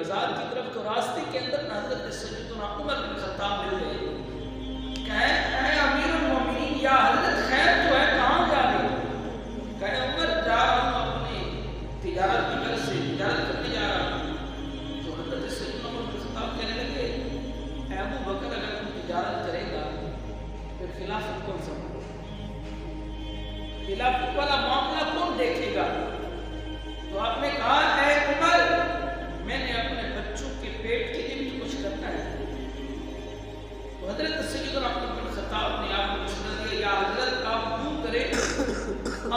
بازار کی طرف، تو راستے کے اندر حضرت سیدنا عمر بن خطاب مل گئے. کہیں اے امیر المومنین، یا حضرت خیر تو ہے، کہاں جا رہے ہو؟ کہیں عمر جا رہا ہوں اپنی تجارت کی غرض سے، تجارت کرنے جا رہا ہوں. تو حضرت سیدنا عمر بن خطاب کہنے لگے اے ابو بکر، اگر تم تجارت کرے گا پھر خلافت کون سنبھالے گا؟ خلافت والا معاملہ کون دیکھے گا؟ تو آپ نے کہا اے عمر، میں نے اپنے بچوں کے پیٹ کے لیے بھی تو کچھ کرنا ہے. تو حضرت سیدنا عمر بن خطاب نے آپ کو مشورہ دیا، یا حضرت آپ یوں کریں،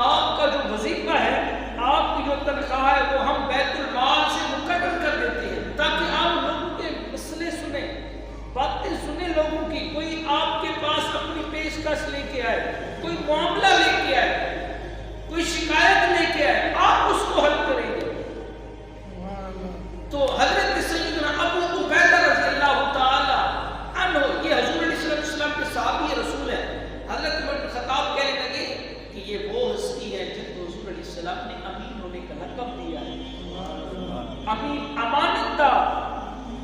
آپ کا جو وظیفہ ہے، آپ کی جو تنخواہ ہے، وہ ہم بیت المال سے مقرر کر دیتے ہیں، تاکہ آپ لوگوں کے مسئلے سنیں، باتیں سنیں لوگوں کی. کوئی آپ کے پاس اپنی پیشکش لے کے آئے، کوئی معاملہ لے کے آئے، کوئی شکایت لے کے آئے، آپ اس کو حل کریں گے. تو حضرت سیدنا ابو عبیدہ رضی اللہ تعالی عنہ، یہ حضور علیہ السلام کے صحابی رسول ہیں. حضرت عمر بن خطاب کہنے لگے کہ یہ وہ ہستی ہے جن کو حضور علیہ السلام نے امین ہونے کا لقب دیا ہے. امین، امانت دار،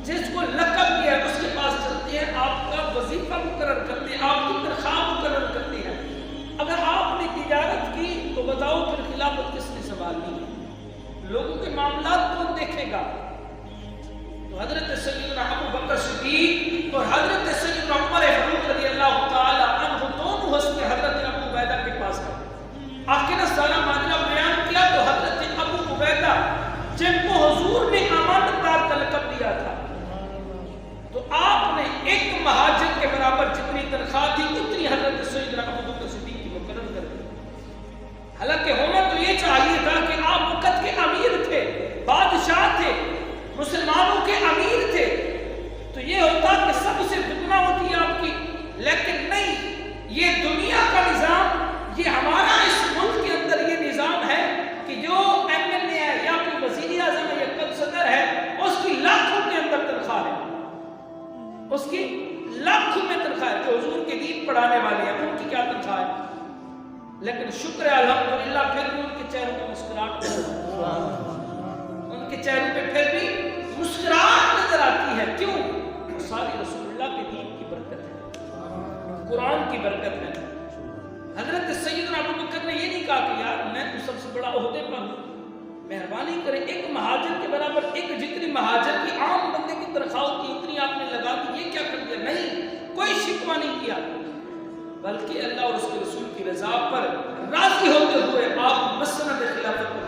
جس کو لقب دیا ہے اس کے پاس چلتے ہیں، آپ کا وظیفہ مقرر کرتے ہیں، آپ کی تنخواہ مقرر کرتے ہیں. اگر آپ نے تجارت کی تو بتاؤ پھر خلافت کس نے سنبھالنی ہے؟ لوگوں کے معاملات کون دیکھے گا؟ تو حضرت سیدنا ابو بکر صدیق اور حضرت سیدنا عمر فاروق رضی اللہ تعالی عنہ دونوں ہستے حضرت ابو عبیدہ کے پاس گئے. آخر سارا معاملہ بیان کیا تو حضرت ابو عبیدہ جن کو حضور نے امانت دار کا لقب دیا تھا، تو آپ نے ایک مہاجر کے برابر جتنی تنخواہ تھی اتنی حضرت سیدنا ابو بکر صدیق کی مقرر کر دی. حالانکہ ہونا تو یہ چاہیے تھا کہ آپ وقت کے امیر تھے، بادشاہ تھے، مسلمانوں کے امیر تھے، تو یہ ہوتا کہ سب سے دگنا ہوتی آپ کی. لیکن نہیں، یہ دنیا کا نظام، یہ ہمارا اس ملک کے اندر یہ نظام ہے کہ جو ایم ایل اے ہے یا کوئی وزیر اعظم ہے یا کوئی صدر ہے، اس کی لاکھوں کے اندر تنخواہ ہے، اس کی لاکھوں میں تنخواہ ہے. جو حضور کے دین پڑھانے والے ہیں ان کی کیا تنخواہ ہے؟ لیکن شکر ہے الحمدللہ پھر بھی ان کے چہروں پہ مسکراہٹ، ان کے چہروں پہ پھر بھی مسکراہٹ نظر آتی ہے. کیوں؟ وہ ساری رسول اللہ کے دین کی برکت ہے، قرآن کی برکت ہے. حضرت سیدنا ابو بکر نے یہ نہیں کہا کہ یار میں تو سب سے بڑا عہدے پر ہوں، مہربانی کریں ایک مہاجر کے برابر، ایک جتنی مہاجر کی عام بندے کی تنخواہ ہوتی اتنی آپ نے لگا دی، یہ کیا کر دیا؟ نہیں، کوئی شکوہ نہیں کیا، بلکہ اللہ اور اس کے رسول کی رضا پر راضی ہوتے ہوئے آپ مسند خلافت